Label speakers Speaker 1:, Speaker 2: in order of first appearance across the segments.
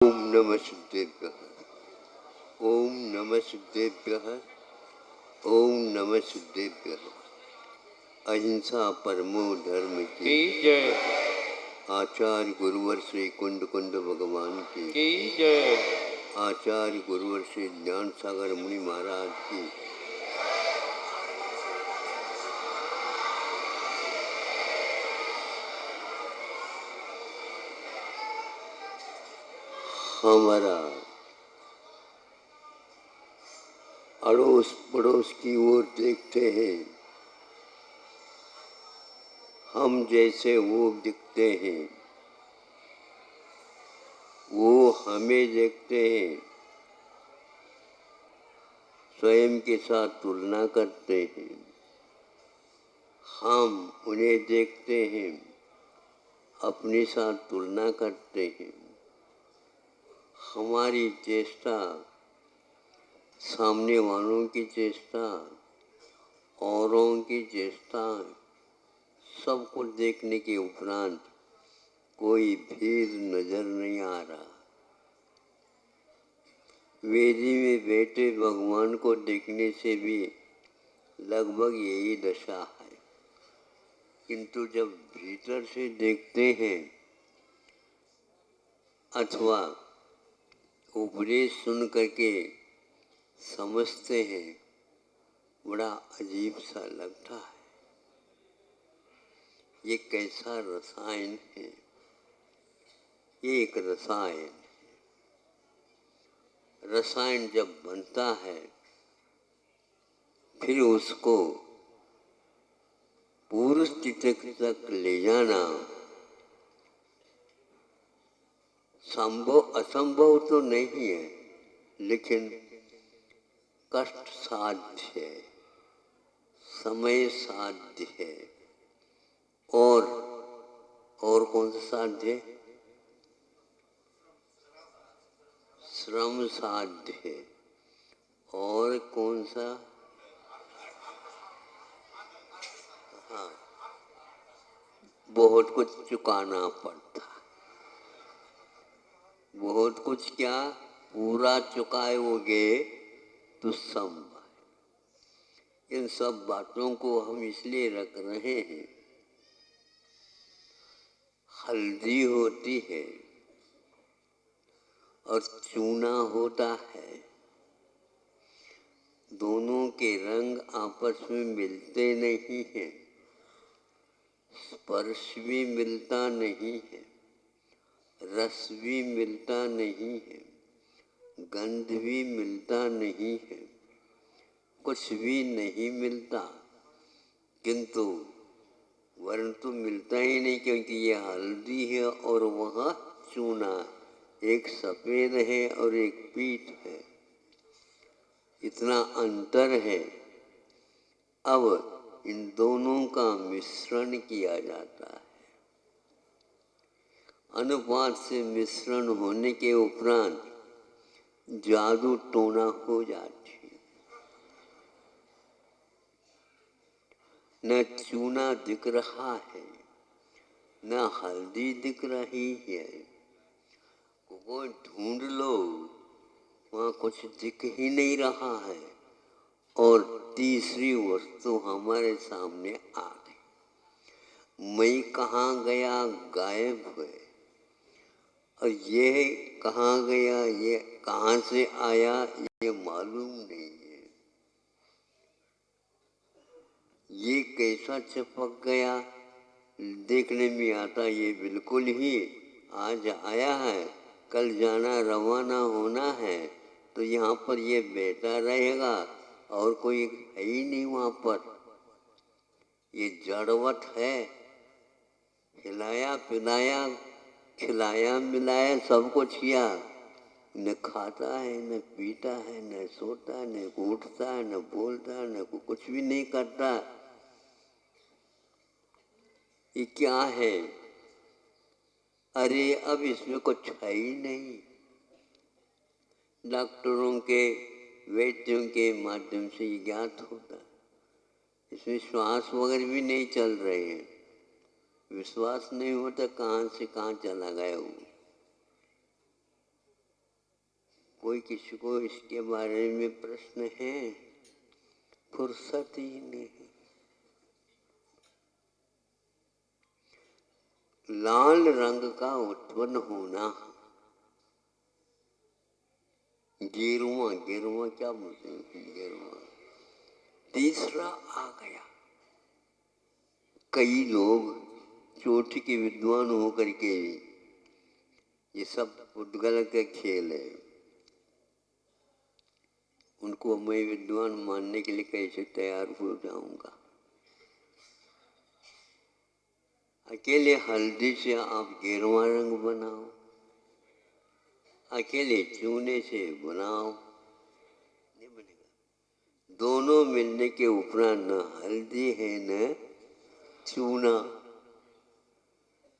Speaker 1: ओम नमः सिद्धेभ्यः। ओम नमः सिद्धेभ्यः। ओम नमः सिद्धेभ्यः। अहिंसा परमो धर्म की
Speaker 2: जय।
Speaker 1: आचार्य गुरुवर श्री कुंड कुंड भगवान की
Speaker 2: जय।
Speaker 1: आचार्य गुरुवर श्री ज्ञान सागर मुनि महाराज की हमारा अड़ोस पड़ोस की ओर देखते हैं, हम जैसे वो दिखते हैं, वो हमें देखते हैं, स्वयं के साथ तुलना करते हैं। हम उन्हें देखते हैं, अपने साथ तुलना करते हैं। हमारी चेष्टा सामने वालों की चेष्टा, औरों की चेष्टा, सब कुछ देखने के उपरांत कोई भेद नजर नहीं आ रहा। वेदी में बैठे भगवान को देखने से भी लगभग यही दशा है, किंतु जब भीतर से देखते हैं अथवा उपदेश सुन करके समझते हैं, बड़ा अजीब सा लगता है। ये कैसा रसायन है? ये एक रसायन। रसायन जब बनता है फिर उसको पूर्ण स्थिति तक ले जाना संभव असंभव तो नहीं है, लेकिन कष्ट साध्य है, समय साध्य है। और कौन सा साध्य है? श्रम साध्य है। और कौन सा? हाँ, बहुत कुछ चुकाना पड़ता। बहुत कुछ क्या? पूरा चुकाओगे तो संभव। इन सब बातों को हम इसलिए रख रहे हैं। हल्दी होती है और चूना होता है, दोनों के रंग आपस में मिलते नहीं हैं, स्पर्श भी मिलता नहीं है, रस भी मिलता नहीं है, गंध भी मिलता नहीं है, कुछ भी नहीं मिलता। किंतु वर्ण तो मिलता ही नहीं, क्योंकि ये हल्दी है और वह चूना, एक सफेद है और एक पीठ है, इतना अंतर है। अब इन दोनों का मिश्रण किया जाता है। अनुपात से मिश्रण होने के उपरांत जादू टोना हो जाती है। न चूना दिख रहा है, न हल्दी दिख रही है। वो ढूंढ लो, वहाँ कुछ दिख ही नहीं रहा है, और तीसरी वस्तु हमारे सामने आ गई। मैं कहाँ गया, गायब हुए, और ये कहाँ गया, ये कहाँ से आया, ये मालूम नहीं है। ये कैसा चिपक गया, देखने में आता ये बिल्कुल ही आज आया है, कल जाना रवाना होना है, तो यहाँ पर ये बैठा रहेगा और कोई है ही नहीं वहाँ पर। ये जड़वत है, हिलाया पिलाया खिलाया मिलाया सब कुछ किया, न खाता है, न पीता है, न सोता है, न उठता है, न बोलता है, न कुछ भी नहीं करता। ये क्या है? अरे अब इसमें कुछ है ही नहीं। डॉक्टरों के, वैद्यों के माध्यम से ये ज्ञात होता, इसमें श्वास वगैरह भी नहीं चल रहे हैं। विश्वास नहीं होता कहाँ से कहाँ चला गया वो। कोई किसी को इसके बारे में प्रश्न है? फुर्सत ही नहीं। लाल रंग का उत्पन्न होना, गेरुआ, गेरुआ क्या बोलते हैं? गेरुआ। तीसरा आ गया, कई लोग चोटी के विद्वान होकर के, ये सब पुद्गल के खेल है, उनको मैं विद्वान मानने के लिए कैसे तैयार हो जाऊंगा? अकेले हल्दी से आप गेरुआ रंग बनाओ, अकेले चूने से बनाओ, नहीं बनेगा। दोनों मिलने के उपरांत न हल्दी है न चूना।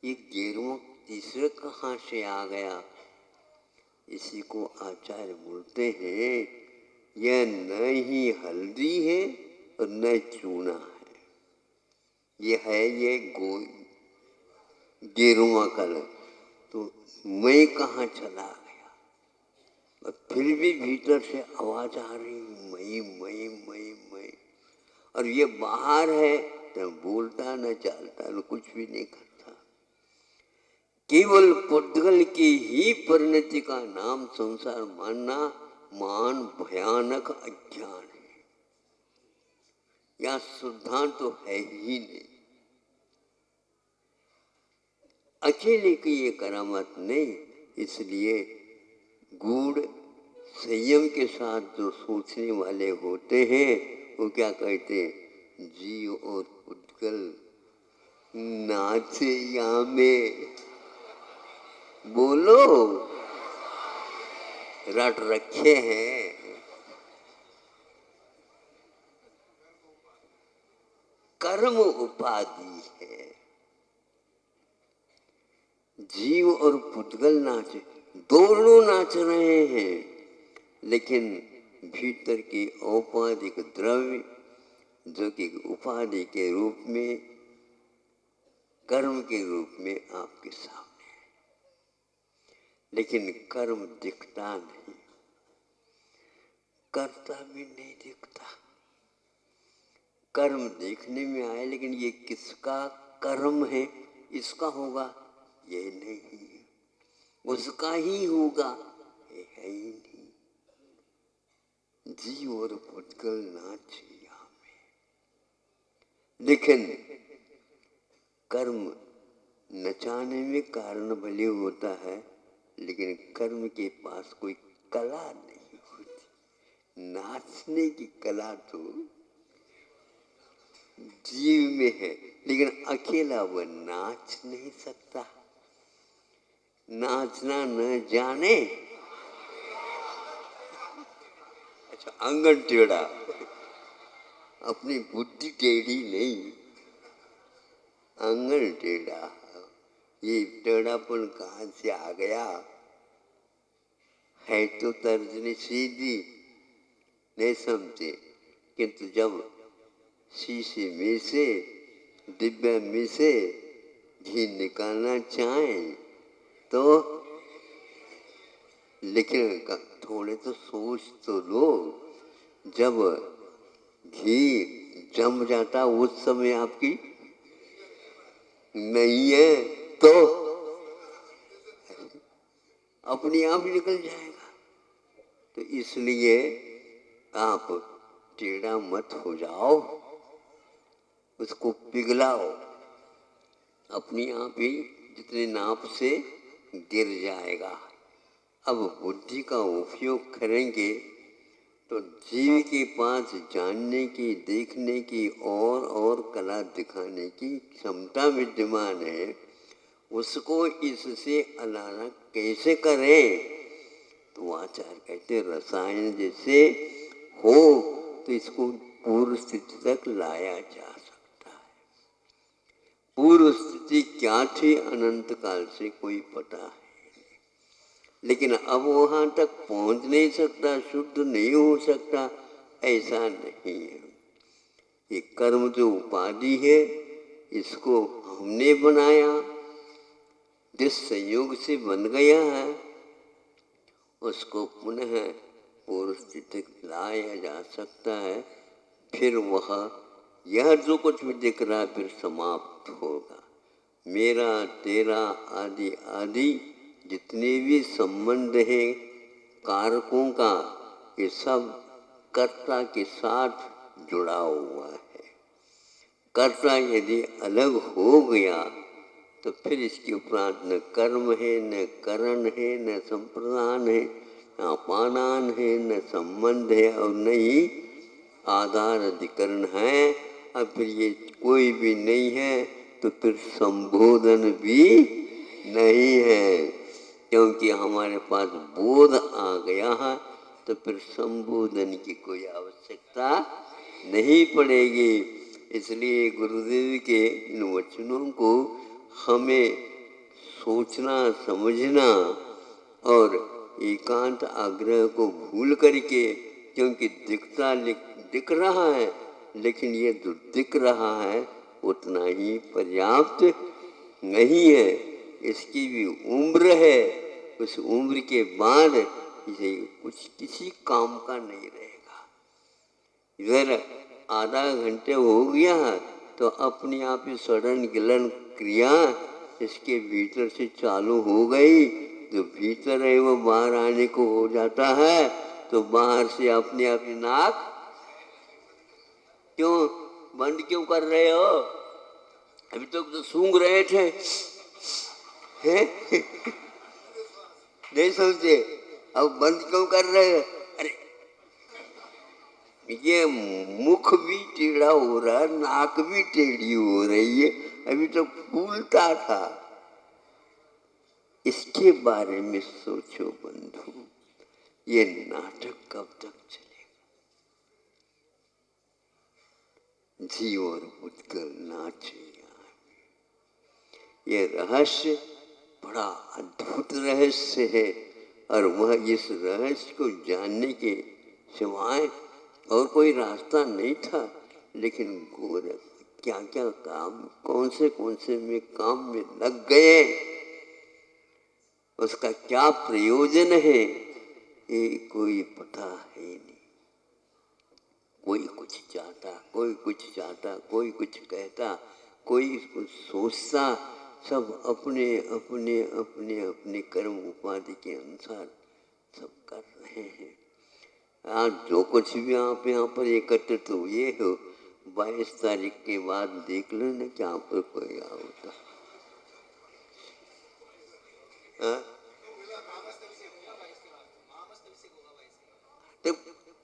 Speaker 1: ये गेरुआ तीसरा कहाँ से आ गया? इसी को आचार्य बोलते हैं, यह न ही हल्दी है और न चूना है, ये है ये गेरुआ कलर। तो मैं कहाँ चला गया? और फिर भी भीतर से आवाज आ रही, मैं। और ये बाहर है तो बोलता न चालता न कुछ भी नहीं करता। केवल पुद्गल की ही परिणति का नाम संसार मानना महान भयानक अज्ञान है। यह सिद्धांत तो है ही नहीं। अकेले की ये करामत नहीं, इसलिए गूढ़ संयम के साथ जो सोचने वाले होते हैं वो क्या कहते हैं? जीव और पुद्गल नाचे यहाँ में, बोलो, रट रखे हैं। कर्म उपाधि है। जीव और पुद्गल नाचे, दोनों नाच रहे हैं, लेकिन भीतर की औपाधिक द्रव्य जो कि उपाधि के रूप में, कर्म के रूप में आपके सामने है, लेकिन कर्म दिखता नहीं, करता भी नहीं दिखता। कर्म देखने में आए, लेकिन ये किसका कर्म है? इसका होगा ये नहीं है, उसका ही होगा ये है ही नहीं। जीव और पुद्गल नाच यहाँ में, लेकिन कर्म नचाने में कारण भले होता है, लेकिन कर्म के पास कोई कला नहीं होती। नाचने की कला तो जीव में है, लेकिन अकेला वह नाच नहीं सकता। नाचना न जाने, अच्छा आंगन टेढ़ा, अपनी बुद्धि टेढ़ी नहीं, आंगन टेढ़ा। ये टेढ़ापन कहाँ से आ गया? है तो तर्जनी सीधी, नहीं समझे, किंतु जब शीशे में से, डिब्बे में से घी निकालना चाहें तो, लेकिन थोड़े तो सोच तो लो, जब घी जम जाता उस समय आपकी नहीं है तो अपने आप निकल जाएगा। तो इसलिए आप टेढ़ा मत हो जाओ, उसको पिघलाओ, अपने आप ही जितने नाप से गिर जाएगा। अब बुद्धि का उपयोग करेंगे तो जीव के पास जानने की, देखने की और कला दिखाने की क्षमता विद्यमान है, उसको इससे अलग कैसे करें? तो आचार्य कहते रसायन जैसे हो तो इसको पूर्व स्थिति तक लाया जा सकता है। पूर्व स्थिति क्या थी अनंत काल से कोई पता है, लेकिन अब वहां तक पहुंच नहीं सकता, शुद्ध नहीं हो सकता, ऐसा नहीं है। ये कर्म जो उपाधि है, इसको हमने बनाया, जिस संयोग से बन गया है उसको पुनः पूर्व स्थिति लाया जा सकता है। फिर वह यह जो कुछ भी दिख रहा है फिर समाप्त होगा। मेरा तेरा आदि आदि जितने भी संबंध हैं कारकों का, ये सब कर्ता के साथ जुड़ा हुआ है। कर्ता यदि अलग हो गया तो फिर इसके उपरांत न कर्म है, न करण है, न संप्रदान है, न अपादान है, न संबंध है और न ही आधार अधिकरण है। अब फिर ये कोई भी नहीं है तो फिर संबोधन भी नहीं है, क्योंकि हमारे पास बोध आ गया है तो फिर संबोधन की कोई आवश्यकता नहीं पड़ेगी। इसलिए गुरुदेव के इन वचनों को हमें सोचना समझना और एकांत आग्रह को भूल करके, क्योंकि दिख रहा है लेकिन ये जो दिख रहा है उतना ही पर्याप्त नहीं है, इसकी भी उम्र है। उस उम्र के बाद इसे कुछ किसी काम का नहीं रहेगा। इधर आधा घंटे हो गया तो अपने आप ही सड़न गिलन क्रिया इसके भीतर से चालू हो गई। जो भीतर है वो बाहर आने को हो जाता है, तो बाहर से अपने आप ही नाक क्यों बंद क्यों कर रहे हो? अभी तक तो सूंघ रहे थे हैं? नहीं समझे? अब बंद क्यों कर रहे हो? अरे ये मुख भी टेढ़ा हो रहा है, नाक भी टेढ़ी हो रही है, अभी तो फूलता था। इसके बारे में सोचो बंधु, ये नाटक कब तक चलेगा? जीव और पुतगल नाचे। ये रहस्य बड़ा अद्भुत रहस्य है और वह इस रहस्य को जानने के सिवाय और कोई रास्ता नहीं था। लेकिन गोरख क्या क्या काम, कौन से में काम में लग गए, उसका क्या प्रयोजन है ये कोई पता है नहीं। कोई कुछ चाहता, कोई कुछ चाहता, कोई कुछ कहता, कोई कुछ सोचता, सब अपने अपने अपने अपने कर्म उपाधि के अनुसार सब कर रहे हैं। आज जो कुछ भी आप यहाँ पर एकत्रित हुए हो, 22 तारीख के बाद देख लेना कि यहाँ पर कोई होता। तो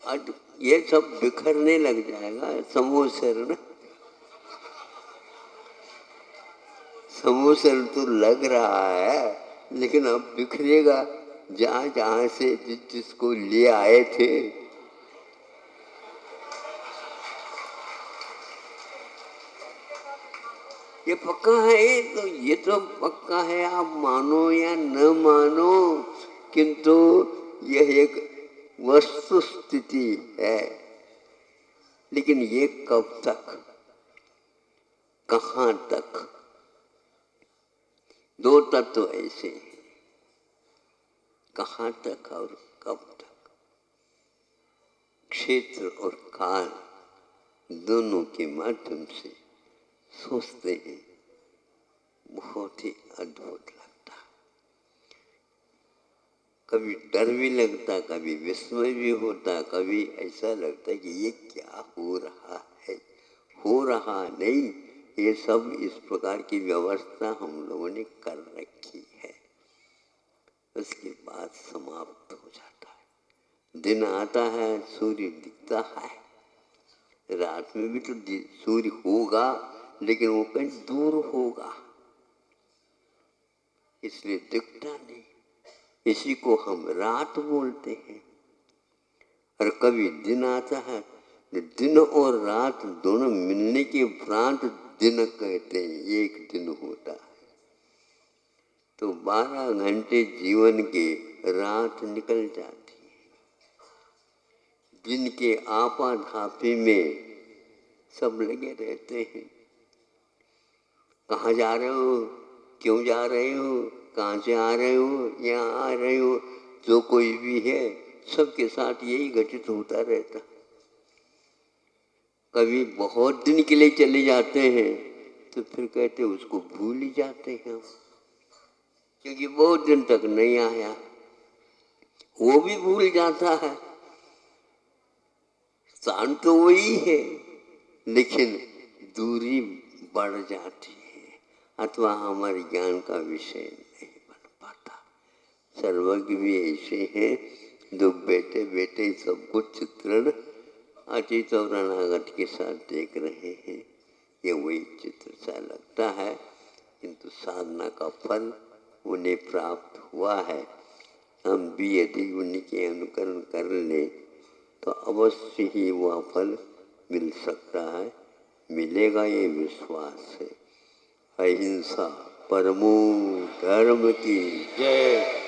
Speaker 1: आज ये सब बिखरने लग जाएगा। समूह शरण, समूह शरण तो लग रहा है लेकिन अब बिखरेगा। जहाँ जहाँ से जिसको ले आए थे, ये पक्का है, तो ये तो पक्का है, आप मानो या न मानो, किंतु यह एक वस्तु स्थिति है। लेकिन ये कब तक, कहाँ तक? दो तत्व ऐसे हैं, कहाँ तक और कब तक? क्षेत्र और काल दोनों के माध्यम से सोचते हैं, बहुत ही अद्भुत लगता। कभी डर भी लगता, कभी विस्मय भी होता, कभी ऐसा लगता कि ये क्या हो रहा है। हो रहा नहीं, ये सब इस प्रकार की व्यवस्था हम लोगों ने कर रखी है। उसके बाद समाप्त हो जाता है। दिन आता है, सूर्य दिखता है, रात में भी तो सूर्य होगा लेकिन वो कहीं दूर होगा, इसलिए दिखता नहीं। इसी को हम रात बोलते हैं। और कभी दिन आता है, दिन और रात दोनों मिलने के उपरांत दिन कहते हैं, एक दिन होता है। तो 12 घंटे जीवन के रात निकल जाती है। दिन के आपाधापी में सब लगे रहते हैं। कहाँ जा रहे हो, क्यों जा रहे हो, कहाँ से आ रहे हो, यहाँ आ रहे हो, जो कोई भी है सबके साथ यही घटित होता रहता। कभी बहुत दिन के लिए चले जाते हैं तो फिर कहते उसको भूल ही जाते हैं हम, क्योंकि बहुत दिन तक नहीं आया। वो भी भूल जाता है। स्थान तो वही है, लेकिन दूरी बढ़ जाती है अथवा हमारे ज्ञान का विषय नहीं बन पाता। सर्वज्ञ भी ऐसे हैं जो बैठे बैठे सब कुछ चित्रण अतीत और अनागत के साथ देख रहे हैं। ये वही चित्र सा लगता है, किंतु साधना का फल उन्हें प्राप्त हुआ है। हम भी यदि उनके अनुकरण कर ले तो अवश्य ही वह फल मिल सकता है, मिलेगा ये विश्वास है। अहिंसा परमो धर्म की जय।